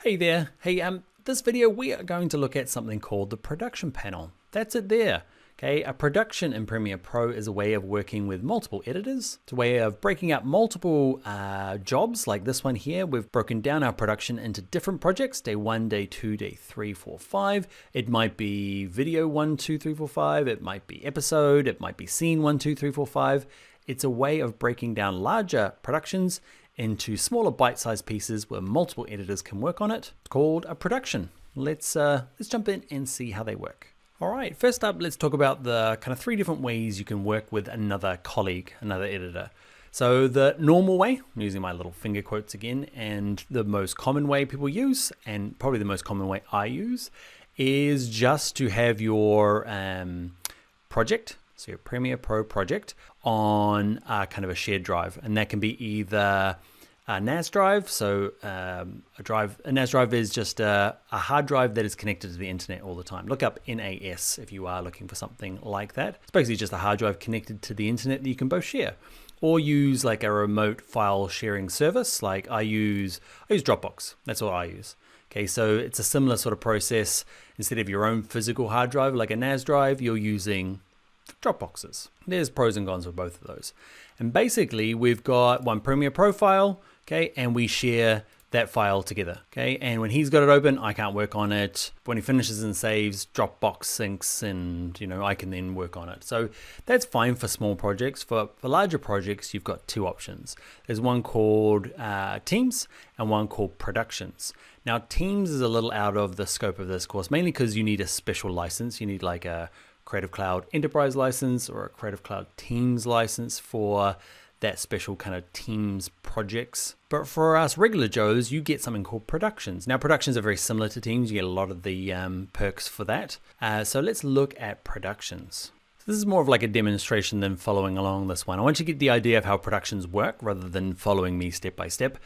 Hey there. Hey, this video we are going to look at something called the production panel. That's it there. Okay, a production in Premiere Pro is a way of working with multiple editors. It's a way of breaking up multiple jobs like this one here. We've broken down our production into different projects, day 1, day 2, day 3, 4, 5. It might be video 1, 2, 3, 4, 5. It might be episode. It might be scene 1, 2, 3, 4, 5. It's a way of breaking down larger productions into smaller bite-sized pieces where multiple editors can work on it. It's called a production. Let's jump in and see how they work. All right, first up, let's talk about the kind of 3 different ways you can work with another colleague, another editor. So the normal way, I'm using my little finger quotes again, and the most common way people use, and probably the most common way I use, is just to have your project, so your Premiere Pro project, on kind of a shared drive. And that can be either a NAS drive, so a NAS drive is just a hard drive that is connected to the internet all the time. Look up NAS if you are looking for something like that. It's basically just a hard drive connected to the internet that you can both share. Or use like a remote file sharing service, like I use Dropbox. That's what I use. Okay, so it's a similar sort of process. Instead of your own physical hard drive like a NAS drive, you're using Dropboxes. There's pros and cons for both of those. And basically we've got one Premiere Pro file, okay, and we share that file together, okay? And when he's got it open, I can't work on it. When he finishes and saves, Dropbox syncs and, you know, I can then work on it. So that's fine for small projects. For larger projects, you've got 2 options. There's one called Teams and one called Productions. Now, Teams is a little out of the scope of this course, mainly because you need a special license. You need like a Creative Cloud Enterprise license or a Creative Cloud Teams license for that special kind of Teams projects. But for us regular Joes, you get something called Productions. Now, Productions are very similar to Teams. You get a lot of the perks for that. So let's look at Productions. So this is more of like a demonstration than following along this one. I want you to get the idea of how Productions work rather than following me step by step.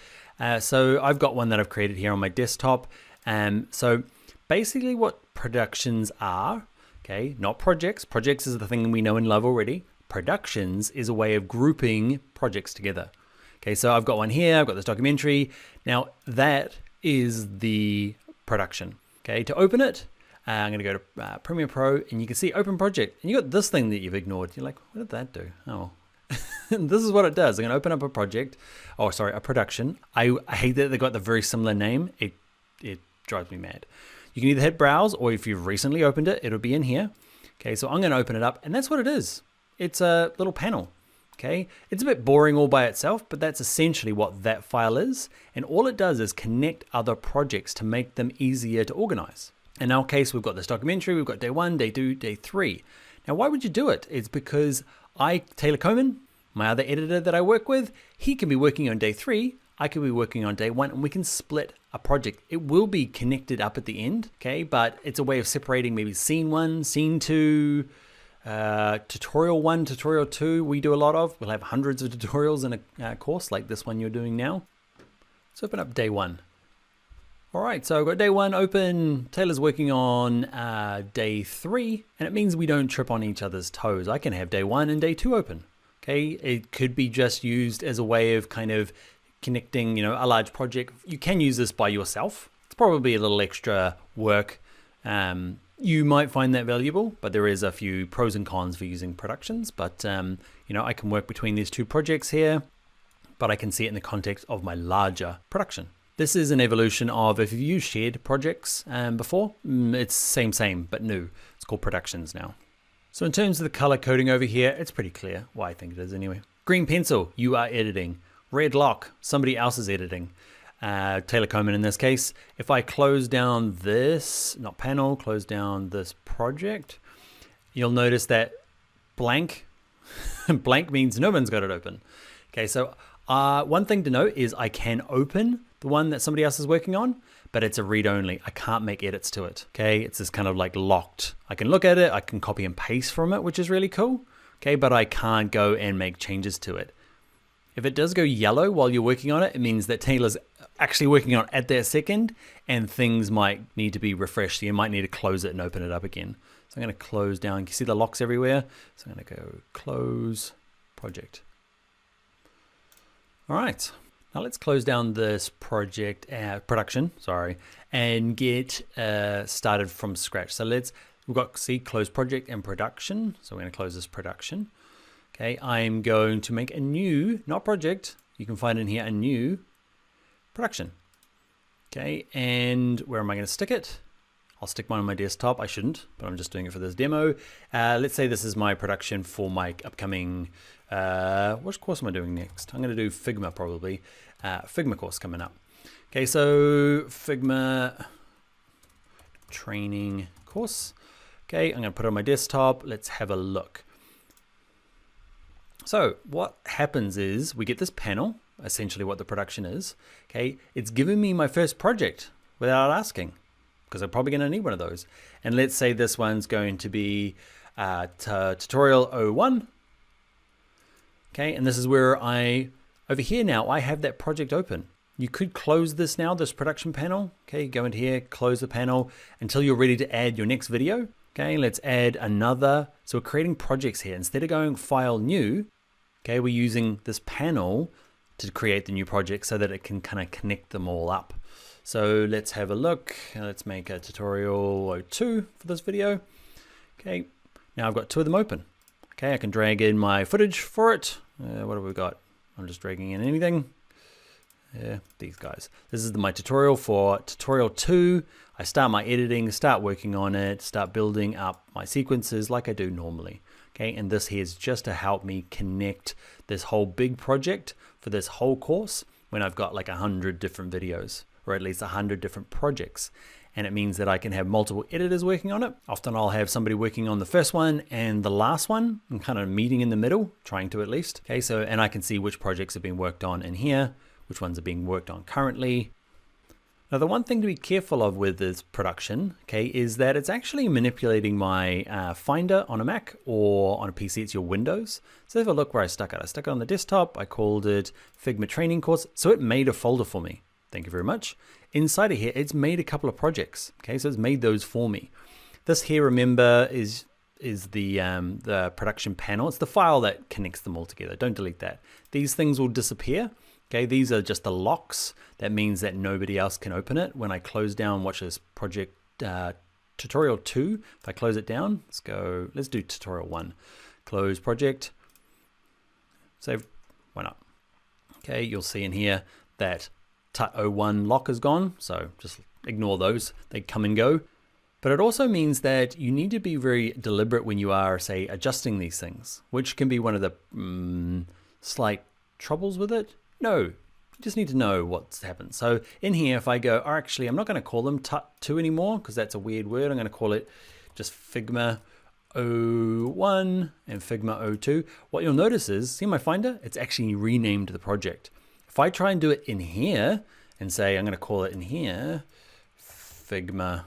So I've got one that I've created here on my desktop. So basically what Productions are, okay, not projects. Projects is the thing we know and love already. Productions is a way of grouping projects together. Okay, so I've got one here, I've got this documentary. Now that is the production. Okay, to open it, I'm gonna go to Premiere Pro and you can see Open Project. And you got this thing that you've ignored. You're like, what did that do? Oh, this is what it does. I'm gonna open up a project, oh sorry, a production. I hate that they got the very similar name. It drives me mad. You can either hit browse or if you've recently opened it, it'll be in here. Okay, so I'm gonna open it up and that's what it is. It's a little panel, okay? It's a bit boring all by itself, but that's essentially what that file is. And all it does is connect other projects to make them easier to organize. In our case, we've got this documentary, we've got day 1, day 2, day 3. Now, why would you do it? It's because Taylor Coman, my other editor that I work with, he can be working on day 3, I could be working on day 1, and we can split a project. It will be connected up at the end, okay? But it's a way of separating maybe scene 1, scene 2, tutorial 1, tutorial 2, we do a lot of. We'll have hundreds of tutorials in a course like this one you're doing now. Let's open up day 1. All right, so I've got day 1 open. Taylor's working on day 3, and it means we don't trip on each other's toes. I can have day 1 and day 2 open. Okay, it could be just used as a way of kind of connecting, you know, a large project. You can use this by yourself. It's probably a little extra work. You might find that valuable, but there is a few pros and cons for using Productions. But, you know, I can work between these 2 projects here, but I can see it in the context of my larger production. This is an evolution of, if you've used shared projects before, it's same, but new. It's called Productions now. So in terms of the color coding over here, it's pretty clear. Well, I think it is anyway. Green pencil, you are editing. Red lock, somebody else is editing. Taylor Coman in this case. If I close down this, not panel, close down this project, you'll notice that blank, blank means no one's got it open. Okay, so one thing to note is I can open the one that somebody else is working on, but it's a read only. I can't make edits to it, okay? It's just kind of like locked. I can look at it, I can copy and paste from it, which is really cool, okay? But I can't go and make changes to it. If it does go yellow while you're working on it, it means that Taylor's actually working on it at that second and things might need to be refreshed. So you might need to close it and open it up again. So I'm gonna close down, you see the locks everywhere? So I'm gonna go close project. All right, Now let's close down this project, production, sorry, and get started from scratch. So we've got, see, close project and production. So we're going to close this production. Okay, I'm going to make a new, not project, you can find in here a new production. Okay, and where am I going to stick it? I'll stick mine on my desktop. I shouldn't, but I'm just doing it for this demo. Let's say this is my production for my upcoming, which course am I doing next? I'm going to do Figma probably. Figma course coming up. Okay, so Figma training course. Okay, I'm going to put it on my desktop. Let's have a look. So what happens is we get this panel, essentially what the production is. Okay, it's giving me my first project without asking, because I'm probably going to need one of those. And let's say this one's going to be tutorial 01. Okay, and this is where over here now, I have that project open. You could close this now, this production panel. Okay, go into here, close the panel until you're ready to add your next video. Okay, let's add another. So we're creating projects here. Instead of going File, New, okay, we're using this panel to create the new project so that it can kind of connect them all up. So let's have a look. Let's make a tutorial 02 for this video. Okay, now I've got two of them open. Okay, I can drag in my footage for it. What have we got? I'm just dragging in anything. These guys. This is my tutorial for tutorial 2. I start my editing, start working on it, start building up my sequences like I do normally. Okay, and this here is just to help me connect this whole big project for this whole course when I've got like 100 different videos, or at least 100 different projects. And it means that I can have multiple editors working on it. Often I'll have somebody working on the first one and the last one, and kind of meeting in the middle, trying to at least. Okay, so, and I can see which projects have been worked on in here, which ones are being worked on currently. Now, the one thing to be careful of with this production, okay, is that it's actually manipulating my Finder on a Mac, or on a PC, it's your Windows. So if I look where I stuck it. I stuck it on the desktop, I called it Figma Training Course. So it made a folder for me. Thank you very much. Inside of here, it's made a couple of projects. Okay, so it's made those for me. This here, remember, is the production panel. It's the file that connects them all together. Don't delete that. These things will disappear. Okay, these are just the locks. That means that nobody else can open it. When I close down, watch this project tutorial 2. If I close it down, let's do tutorial 1. Close project, save, why not? Okay, you'll see in here that Tut01 lock is gone. So just ignore those, they come and go. But it also means that you need to be very deliberate when you are, say, adjusting these things, which can be one of the slight troubles with it. No, you just need to know what's happened. So in here, if I go, actually, I'm not going to call them Tut2 anymore because that's a weird word. I'm going to call it just Figma 01 and Figma 02. What you'll notice is, see my Finder? It's actually renamed the project. If I try and do it in here and say, I'm going to call it in here, Figma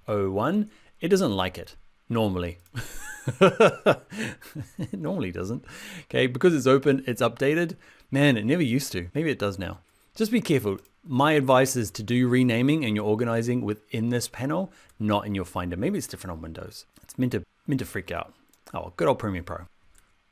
01, it doesn't like it normally. It normally doesn't. Okay, because it's open, it's updated. Man, it never used to. Maybe it does now. Just be careful. My advice is to do renaming and your organizing within this panel, not in your Finder. Maybe it's different on Windows. It's meant to freak out. Oh, good old Premiere Pro.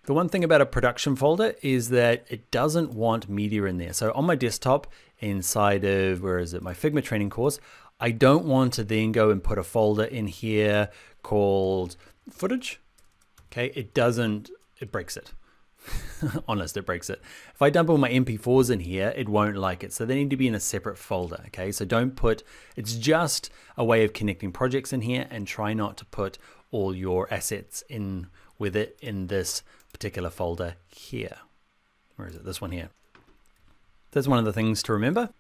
The one thing about a production folder is that it doesn't want media in there. So on my desktop, inside of, where is it, my Figma training course, I don't want to then go and put a folder in here called footage. Okay, it breaks it. Honest, it breaks it. If I dump all my MP4s in here, it won't like it. So they need to be in a separate folder. Okay, so don't put, it's just a way of connecting projects in here, and try not to put all your assets in with it in this particular folder here. Where is it? This one here. That's one of the things to remember.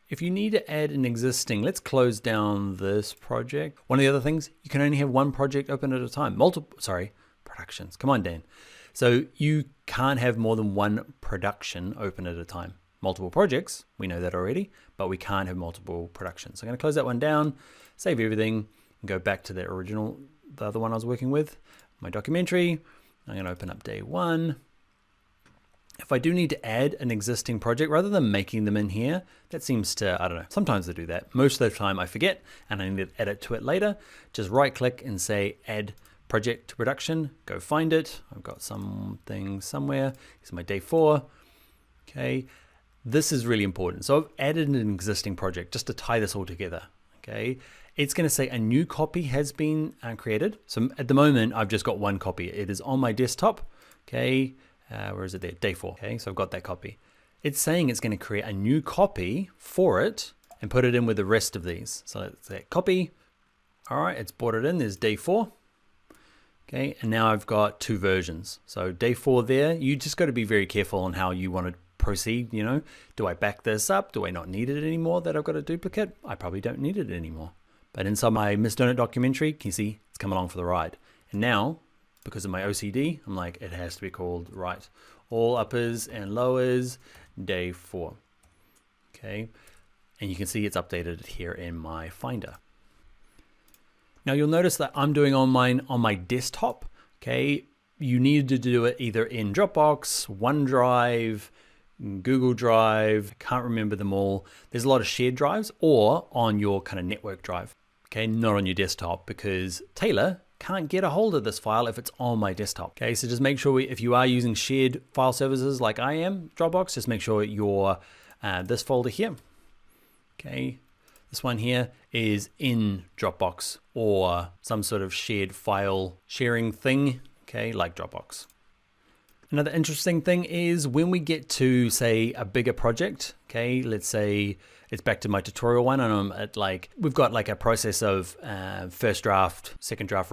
If you need to add an existing, let's close down this project. One of the other things, you can only have one project open at a time. Productions. Come on, Dan. So you can't have more than one production open at a time. Multiple projects, we know that already, but we can't have multiple productions. So I'm going to close that one down, save everything, and go back to the original, the other one I was working with, my documentary. I'm going to open up day 1. If I do need to add an existing project, rather than making them in here, that seems to, I don't know, sometimes I do that. Most of the time I forget and I need to edit to it later. Just right click and say add project to production, go find it. I've got something somewhere. This is my day 4. Okay. This is really important. So I've added an existing project just to tie this all together. Okay, it's going to say a new copy has been created. So at the moment, I've just got one copy. It is on my desktop. Okay, where is it there? Day 4. Okay, so I've got that copy. It's saying it's going to create a new copy for it and put it in with the rest of these. So let's say copy. All right, it's brought it in. There's day 4. Okay, and now I've got 2 versions. So day 4 there, you just got to be very careful on how you want to proceed. You know, do I back this up? Do I not need it anymore that I've got a duplicate? I probably don't need it anymore. But inside my Missed Donut documentary, can you see it's come along for the ride? And now, because of my OCD, I'm like, it has to be called right. All uppers and lowers, day 4. Okay, and you can see it's updated here in my Finder. Now you'll notice that I'm doing on my desktop. Okay, you need to do it either in Dropbox, OneDrive, Google Drive, can't remember them all. There's a lot of shared drives, or on your kind of network drive. Okay, not on your desktop, because Taylor can't get a hold of this file if it's on my desktop. Okay, so just make sure if you are using shared file services like I am, Dropbox, just make sure you're this folder here. Okay, this one here is in Dropbox or some sort of shared file sharing thing, okay, like Dropbox. Another interesting thing is when we get to, say, a bigger project, okay, let's say it's back to my tutorial one, and I'm at we've got like a process of first draft, second draft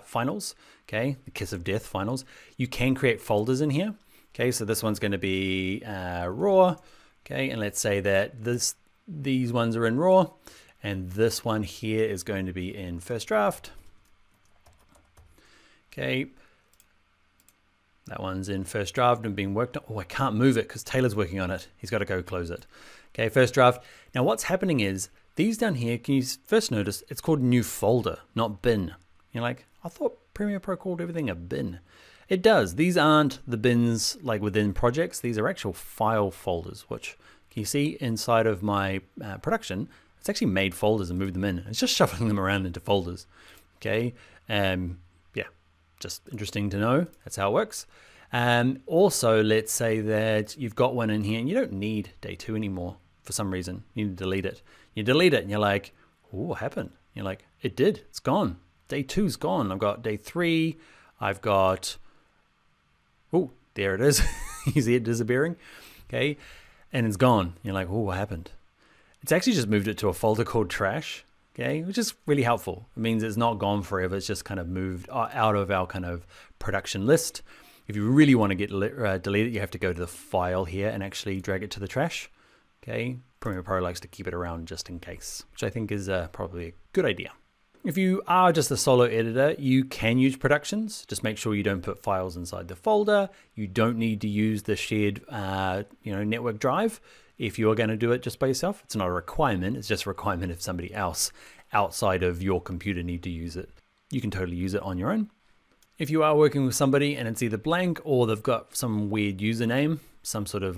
finals, okay, the kiss of death finals. You can create folders in here, okay, so this one's going to be raw, okay, and let's say that these ones are in raw, and this one here is going to be in first draft, okay. That one's in first draft and being worked on. Oh, I can't move it because Taylor's working on it. He's got to go close it. Okay, first draft. Now what's happening is these down here, can you first notice it's called new folder, not bin. You're like, I thought Premiere Pro called everything a bin. It does. These aren't the bins like within projects. These are actual file folders, which can you see inside of my production, it's actually made folders and moved them in. It's just shuffling them around into folders. Okay. Just interesting to know. That's how it works. Also, let's say that you've got one in here and you don't need day 2 anymore for some reason. You need to delete it. You delete it and you're like, oh, what happened? You're like, it did. It's gone. Day 2's gone. I've got day 3. I've got, oh, there it is. You see it disappearing. Okay. And it's gone. You're like, oh, what happened? It's actually just moved it to a folder called trash. Okay, which is really helpful. It means it's not gone forever. It's just kind of moved out of our kind of production list. If you really want to get deleted, you have to go to the file here and actually drag it to the trash. Okay, Premiere Pro likes to keep it around just in case, which I think is probably a good idea. If you are just a solo editor, you can use productions. Just make sure you don't put files inside the folder. You don't need to use the shared network drive. If you're going to do it just by yourself, it's not a requirement. It's just a requirement if somebody else outside of your computer need to use it. You can totally use it on your own. If you are working with somebody and it's either blank or they've got some weird username, some sort of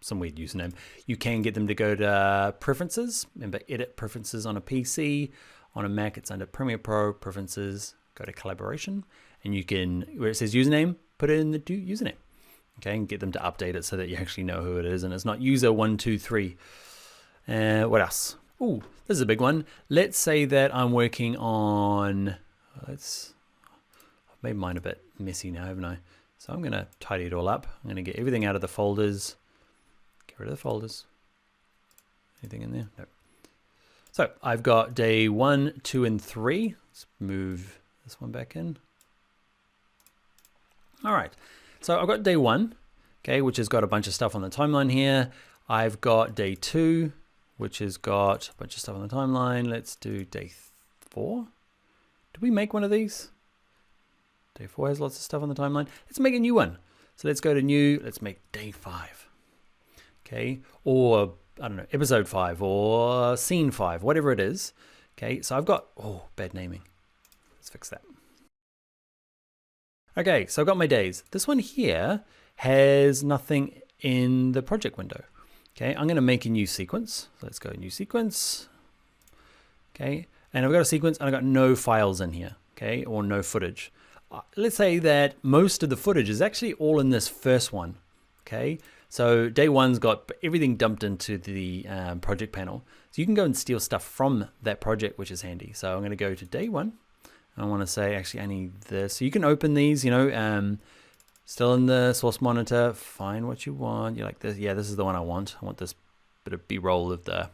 some weird username, you can get them to go to preferences. Remember, edit preferences on a PC. On a Mac, it's under Premiere Pro, preferences, go to collaboration, and you can, where it says username, put it in the username. Okay, and get them to update it so that you actually know who it is and it's not user123. What else? Oh, this is a big one. Let's say that I'm working on, I've made mine a bit messy now, haven't I? So I'm going to tidy it all up. I'm going to get everything out of the folders. Get rid of the folders. Anything in there? No. So I've got day 1, 2, and 3. Let's move this one back in. All right. So I've got day 1, okay, which has got a bunch of stuff on the timeline here. I've got day 2, which has got a bunch of stuff on the timeline. Let's do day 4. Did we make one of these? Day 4 has lots of stuff on the timeline. Let's make a new one. So let's go to new. Let's make day 5. Okay, or I don't know, episode 5 or scene 5, whatever it is. Okay, so I've got, oh, bad naming. Let's fix that. Okay, so I've got my days. This one here has nothing in the project window. Okay, I'm going to make a new sequence. So let's go new sequence. Okay, and I've got a sequence and I've got no files in here. Okay, or no footage. Let's say that most of the footage is actually all in this first one. Okay, So day one's got everything dumped into the project panel. So you can go and steal stuff from that project, which is handy. So I'm going to go to day one. I want to say, actually, I need this. So you can open these, you know, still in the source monitor, find what you want. You like this? Yeah, this is the one I want. I want this bit of B-roll of the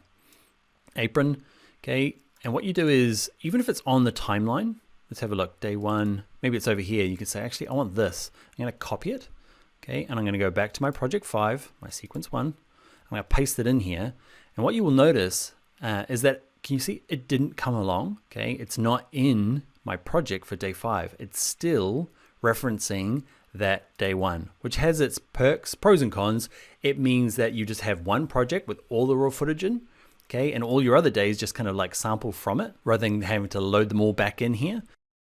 apron. Okay. And what you do is, even if it's on the timeline, let's have a look, day one, maybe it's over here. You could say, actually, I want this. I'm going to copy it. Okay. And I'm going to go back to my project 5, my sequence 1. I'm going to paste it in here. And what you will notice is that, can you see it didn't come along? Okay. It's not in my project for day 5. It's still referencing that day 1, which has its perks, pros and cons. It means that you just have one project with all the raw footage in, okay, and all your other days just kind of like sample from it rather than having to load them all back in here.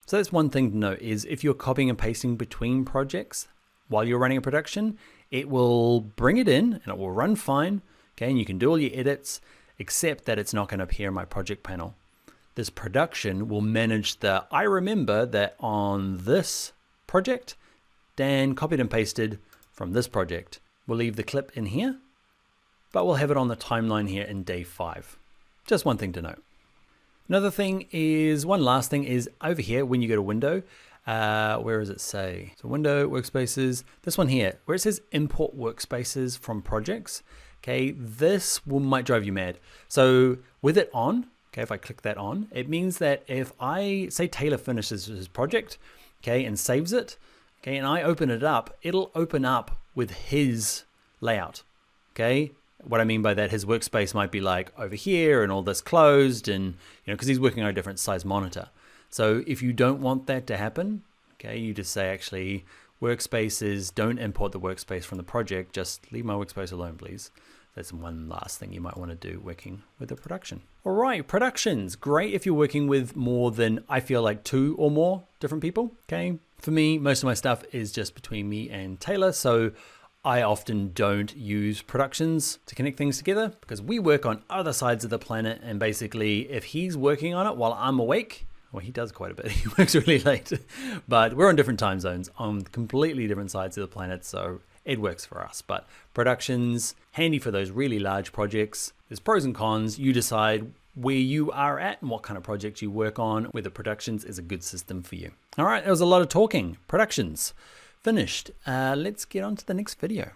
So that's one thing to note, is if you're copying and pasting between projects while you're running a production, it will bring it in and it will run fine, okay, and you can do all your edits, except that it's not going to appear in my project panel. This production will manage the, I remember that on this project, Dan copied and pasted from this project. We'll leave the clip in here, but we'll have it on the timeline here in day 5. Just one thing to note. Another thing is, one last thing is over here when you go to window, where does it say? So window, workspaces, this one here, where it says import workspaces from projects. Okay, this might drive you mad. So with it on, okay, if I click that on, it means that if I say Taylor finishes his project, okay, and saves it, okay, and I open it up, it'll open up with his layout, okay? What I mean by that, his workspace might be like over here and all this closed, and, you know, because he's working on a different size monitor. So if you don't want that to happen, okay, you just say, actually, workspaces, don't import the workspace from the project, just leave my workspace alone, please. That's one last thing you might want to do working with a production. All right, productions, great if you're working with more than, I feel like, 2 or more different people, okay? For me, most of my stuff is just between me and Taylor, so I often don't use productions to connect things together because we work on other sides of the planet, and basically if he's working on it while I'm awake, well, he does quite a bit, he works really late, but we're on different time zones on completely different sides of the planet, so it works for us. But productions, handy for those really large projects. There's pros and cons. You decide where you are at and what kind of projects you work on, whether productions is a good system for you. All right, there was a lot of talking. Productions finished. Let's get on to the next video.